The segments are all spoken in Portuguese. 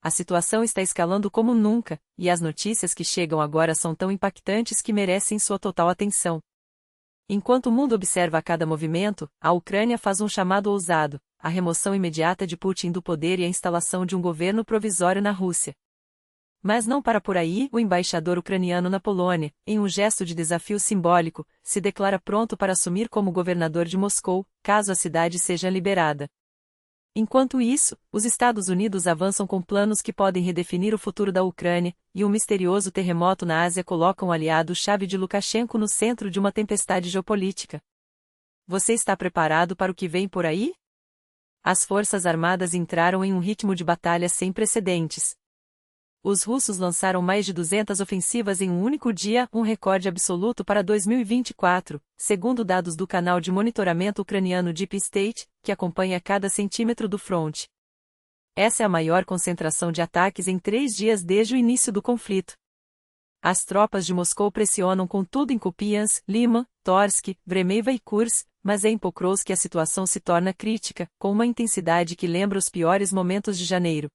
A situação está escalando como nunca, e as notícias que chegam agora são tão impactantes que merecem sua total atenção. Enquanto o mundo observa a cada movimento, a Ucrânia faz um chamado ousado: a remoção imediata de Putin do poder e a instalação de um governo provisório na Rússia. Mas não para por aí, o embaixador ucraniano na Polônia, em um gesto de desafio simbólico, se declara pronto para assumir como governador de Moscou, caso a cidade seja liberada. Enquanto isso, os Estados Unidos avançam com planos que podem redefinir o futuro da Ucrânia, e um misterioso terremoto na Ásia coloca um aliado-chave de Lukashenko no centro de uma tempestade geopolítica. Você está preparado para o que vem por aí? As Forças Armadas entraram em um ritmo de batalha sem precedentes. Os russos lançaram mais de 200 ofensivas em um único dia, um recorde absoluto para 2024, segundo dados do canal de monitoramento ucraniano Deep State, que acompanha cada centímetro do fronte. Essa é a maior concentração de ataques em 3 dias desde o início do conflito. As tropas de Moscou pressionam com tudo em Kupiansk, Lima, Torsk, Vremeiva e Kursk, mas é em Pokrovsk que a situação se torna crítica, com uma intensidade que lembra os piores momentos de janeiro.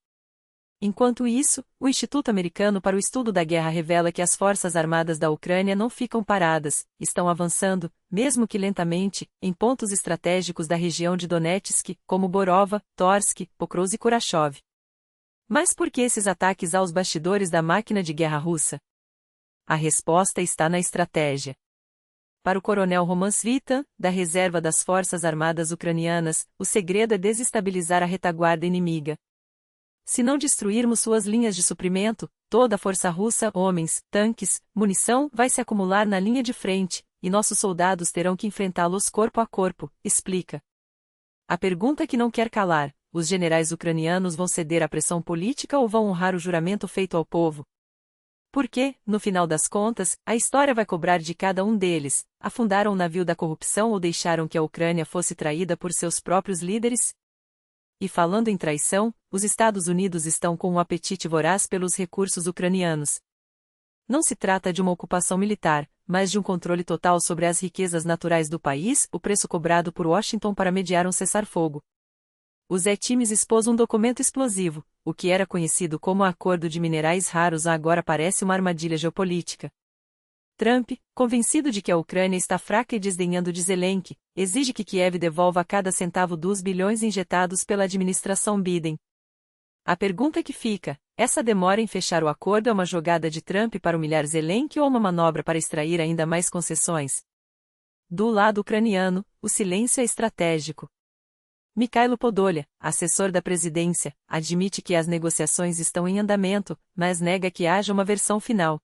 Enquanto isso, o Instituto Americano para o Estudo da Guerra revela que as Forças Armadas da Ucrânia não ficam paradas, estão avançando, mesmo que lentamente, em pontos estratégicos da região de Donetsk, como Borova, Torsk, Pokrovsk e Kurashov. Mas por que esses ataques aos bastidores da máquina de guerra russa? A resposta está na estratégia. Para o coronel Roman Svitan, da reserva das Forças Armadas Ucranianas, o segredo é desestabilizar a retaguarda inimiga. Se não destruirmos suas linhas de suprimento, toda a força russa, homens, tanques, munição, vai se acumular na linha de frente, e nossos soldados terão que enfrentá-los corpo a corpo, explica. A pergunta que não quer calar: os generais ucranianos vão ceder à pressão política ou vão honrar o juramento feito ao povo? Porque, no final das contas, a história vai cobrar de cada um deles: afundaram o navio da corrupção ou deixaram que a Ucrânia fosse traída por seus próprios líderes? E falando em traição, os Estados Unidos estão com um apetite voraz pelos recursos ucranianos. Não se trata de uma ocupação militar, mas de um controle total sobre as riquezas naturais do país, o preço cobrado por Washington para mediar um cessar-fogo. O Zé Times expôs um documento explosivo: o que era conhecido como Acordo de Minerais Raros agora parece uma armadilha geopolítica. Trump, convencido de que a Ucrânia está fraca e desdenhando de Zelensky, exige que Kiev devolva cada centavo dos bilhões injetados pela administração Biden. A pergunta que fica: essa demora em fechar o acordo é uma jogada de Trump para humilhar Zelensky ou uma manobra para extrair ainda mais concessões? Do lado ucraniano, o silêncio é estratégico. Mikhailo Podolyak, assessor da presidência, admite que as negociações estão em andamento, mas nega que haja uma versão final.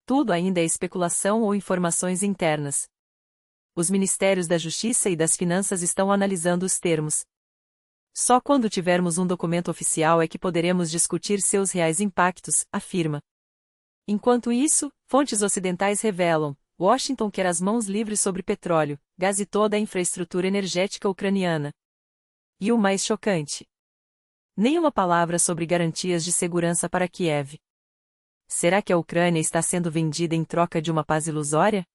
Tudo ainda é especulação ou informações internas. Os Ministérios da Justiça e das Finanças estão analisando os termos. Só quando tivermos um documento oficial é que poderemos discutir seus reais impactos, afirma. Enquanto isso, fontes ocidentais revelam: Washington quer as mãos livres sobre petróleo, gás e toda a infraestrutura energética ucraniana. E o mais chocante: nenhuma palavra sobre garantias de segurança para Kiev. Será que a Ucrânia está sendo vendida em troca de uma paz ilusória?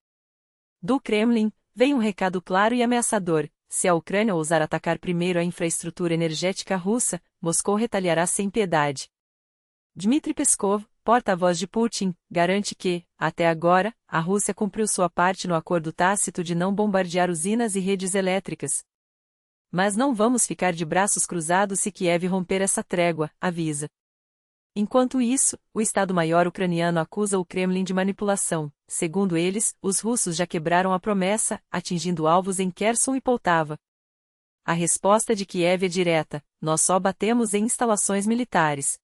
Do Kremlin, vem um recado claro e ameaçador: se a Ucrânia ousar atacar primeiro a infraestrutura energética russa, Moscou retaliará sem piedade. Dmitry Peskov, porta-voz de Putin, garante que, até agora, a Rússia cumpriu sua parte no acordo tácito de não bombardear usinas e redes elétricas. Mas não vamos ficar de braços cruzados se Kiev romper essa trégua, avisa. Enquanto isso, o Estado-Maior ucraniano acusa o Kremlin de manipulação. Segundo eles, os russos já quebraram a promessa, atingindo alvos em Kherson e Poltava. A resposta de Kiev é direta: nós só batemos em instalações militares.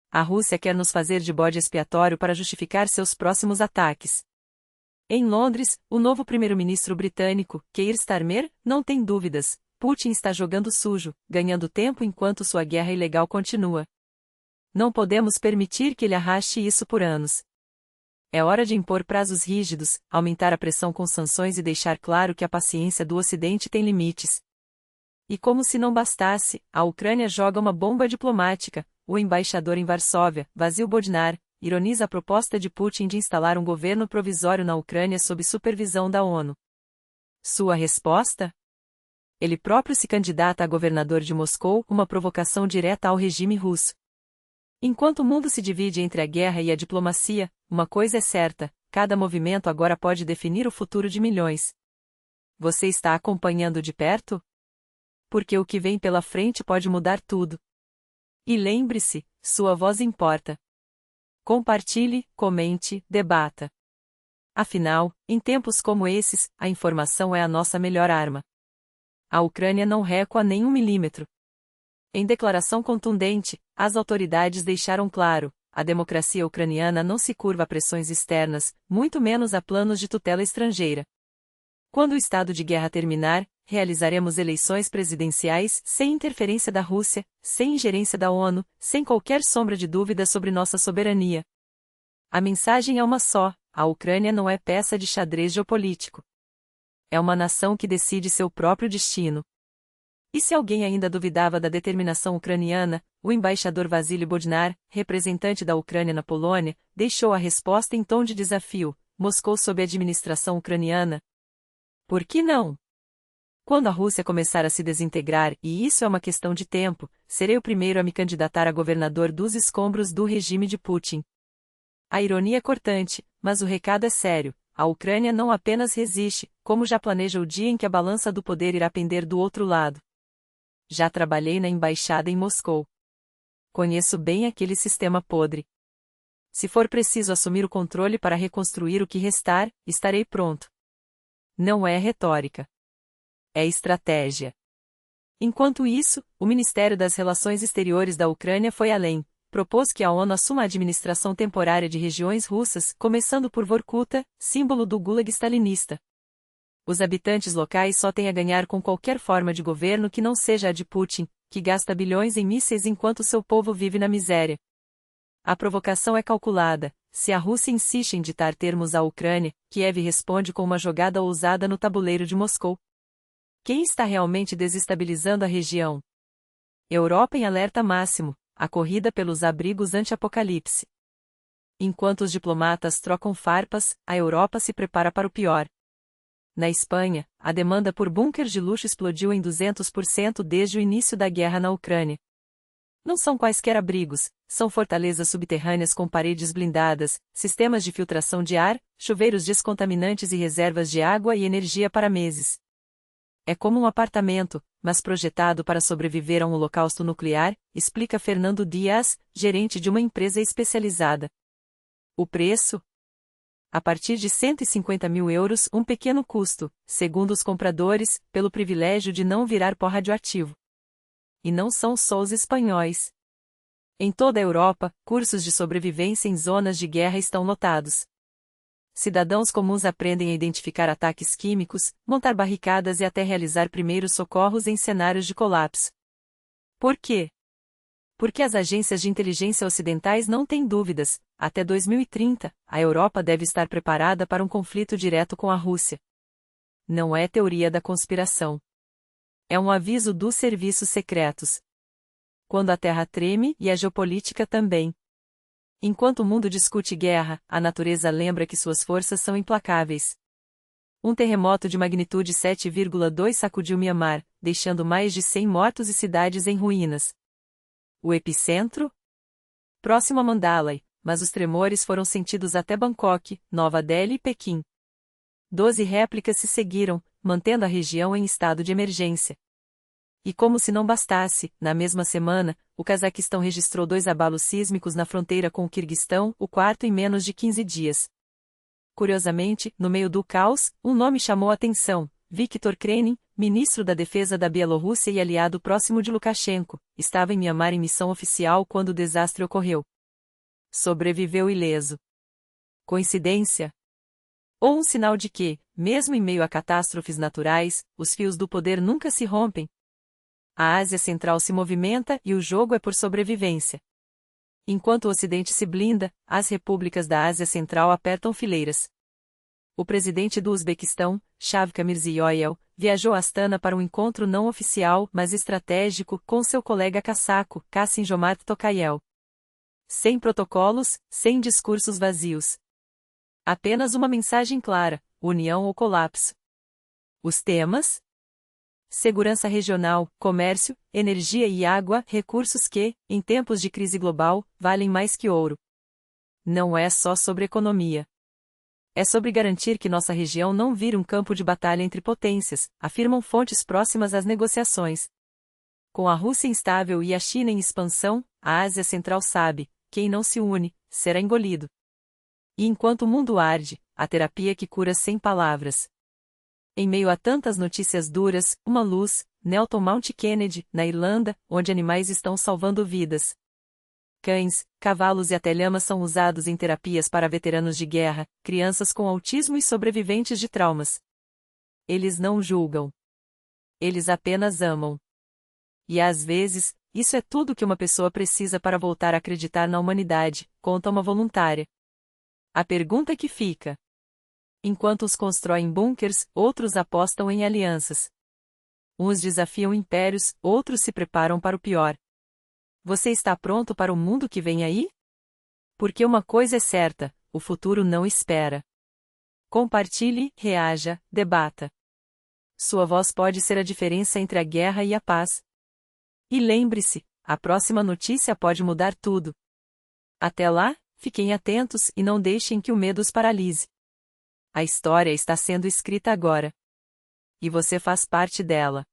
A Rússia quer nos fazer de bode expiatório para justificar seus próximos ataques. Em Londres, o novo primeiro-ministro britânico, Keir Starmer, não tem dúvidas: Putin está jogando sujo, ganhando tempo enquanto sua guerra ilegal continua. Não podemos permitir que ele arraste isso por anos. É hora de impor prazos rígidos, aumentar a pressão com sanções e deixar claro que a paciência do Ocidente tem limites. E como se não bastasse, a Ucrânia joga uma bomba diplomática. O embaixador em Varsóvia, Vasil Bodnar, ironiza a proposta de Putin de instalar um governo provisório na Ucrânia sob supervisão da ONU. Sua resposta? Ele próprio se candidata a governador de Moscou, uma provocação direta ao regime russo. Enquanto o mundo se divide entre a guerra e a diplomacia, uma coisa é certa: cada movimento agora pode definir o futuro de milhões. Você está acompanhando de perto? Porque o que vem pela frente pode mudar tudo. E lembre-se, sua voz importa. Compartilhe, comente, debata. Afinal, em tempos como esses, a informação é a nossa melhor arma. A Ucrânia não recua nem um milímetro. Em declaração contundente, as autoridades deixaram claro: a democracia ucraniana não se curva a pressões externas, muito menos a planos de tutela estrangeira. Quando o estado de guerra terminar, realizaremos eleições presidenciais sem interferência da Rússia, sem ingerência da ONU, sem qualquer sombra de dúvida sobre nossa soberania. A mensagem é uma só: a Ucrânia não é peça de xadrez geopolítico. É uma nação que decide seu próprio destino. E se alguém ainda duvidava da determinação ucraniana, o embaixador Vasily Bodnar, representante da Ucrânia na Polônia, deixou a resposta em tom de desafio: Moscou sob a administração ucraniana? Por que não? Quando a Rússia começar a se desintegrar, e isso é uma questão de tempo, serei o primeiro a me candidatar a governador dos escombros do regime de Putin. A ironia é cortante, mas o recado é sério: a Ucrânia não apenas resiste, como já planeja o dia em que a balança do poder irá pender do outro lado. Já trabalhei na embaixada em Moscou. Conheço bem aquele sistema podre. Se for preciso assumir o controle para reconstruir o que restar, estarei pronto. Não é retórica. É estratégia. Enquanto isso, o Ministério das Relações Exteriores da Ucrânia foi além. Propôs que a ONU assuma a administração temporária de regiões russas, começando por Vorkuta, símbolo do Gulag stalinista. Os habitantes locais só têm a ganhar com qualquer forma de governo que não seja a de Putin, que gasta bilhões em mísseis enquanto seu povo vive na miséria. A provocação é calculada: se a Rússia insiste em ditar termos à Ucrânia, Kiev responde com uma jogada ousada no tabuleiro de Moscou. Quem está realmente desestabilizando a região? Europa em alerta máximo, a corrida pelos abrigos anti-apocalipse. Enquanto os diplomatas trocam farpas, a Europa se prepara para o pior. Na Espanha, a demanda por bunkers de luxo explodiu em 200% desde o início da guerra na Ucrânia. Não são quaisquer abrigos, são fortalezas subterrâneas com paredes blindadas, sistemas de filtração de ar, chuveiros descontaminantes e reservas de água e energia para meses. É como um apartamento, mas projetado para sobreviver a um holocausto nuclear, explica Fernando Dias, gerente de uma empresa especializada. O preço? A partir de 150 mil euros, um pequeno custo, segundo os compradores, pelo privilégio de não virar pó radioativo. E não são só os espanhóis. Em toda a Europa, cursos de sobrevivência em zonas de guerra estão lotados. Cidadãos comuns aprendem a identificar ataques químicos, montar barricadas e até realizar primeiros socorros em cenários de colapso. Por quê? Porque as agências de inteligência ocidentais não têm dúvidas: até 2030, a Europa deve estar preparada para um conflito direto com a Rússia. Não é teoria da conspiração. É um aviso dos serviços secretos. Quando a Terra treme, e a geopolítica também. Enquanto o mundo discute guerra, a natureza lembra que suas forças são implacáveis. Um terremoto de magnitude 7,2 sacudiu Mianmar, deixando mais de 100 mortos e cidades em ruínas. O epicentro? Próximo a Mandalay, mas os tremores foram sentidos até Bangkok, Nova Delhi e Pequim. 12 réplicas se seguiram, mantendo a região em estado de emergência. E como se não bastasse, na mesma semana, o Cazaquistão registrou 2 abalos sísmicos na fronteira com o Quirguistão, o quarto em menos de 15 dias. Curiosamente, no meio do caos, um nome chamou a atenção: Viktor Krenin, ministro da Defesa da Bielorrússia e aliado próximo de Lukashenko, estava em Mianmar em missão oficial quando o desastre ocorreu. Sobreviveu ileso. Coincidência? Ou um sinal de que, mesmo em meio a catástrofes naturais, os fios do poder nunca se rompem? A Ásia Central se movimenta e o jogo é por sobrevivência. Enquanto o Ocidente se blinda, as repúblicas da Ásia Central apertam fileiras. O presidente do Uzbequistão, Shavkat Mirziyoyev, viajou a Astana para um encontro não oficial, mas estratégico, com seu colega caçaco, Kassym-Jomart Tokayev. Sem protocolos, sem discursos vazios. Apenas uma mensagem clara: união ou colapso. Os temas? segurança regional, comércio, energia e água, recursos que, em tempos de crise global, valem mais que ouro. Não é só sobre economia. É sobre garantir que nossa região não vire um campo de batalha entre potências, afirmam fontes próximas às negociações. Com a Rússia instável e a China em expansão, a Ásia Central sabe: quem não se une, será engolido. E enquanto o mundo arde, a terapia que cura sem palavras. Em meio a tantas notícias duras, uma luz, Nelton Mount Kennedy, na Irlanda, onde animais estão salvando vidas. Cães, cavalos e até lhamas são usados em terapias para veteranos de guerra, crianças com autismo e sobreviventes de traumas. Eles não julgam. Eles apenas amam. E às vezes, isso é tudo que uma pessoa precisa para voltar a acreditar na humanidade, conta uma voluntária. A pergunta que fica: enquanto uns constroem bunkers, outros apostam em alianças. Uns desafiam impérios, outros se preparam para o pior. Você está pronto para o mundo que vem aí? Porque uma coisa é certa: o futuro não espera. Compartilhe, reaja, debata. Sua voz pode ser a diferença entre a guerra e a paz. E lembre-se, a próxima notícia pode mudar tudo. Até lá, fiquem atentos e não deixem que o medo os paralise. A história está sendo escrita agora. E você faz parte dela.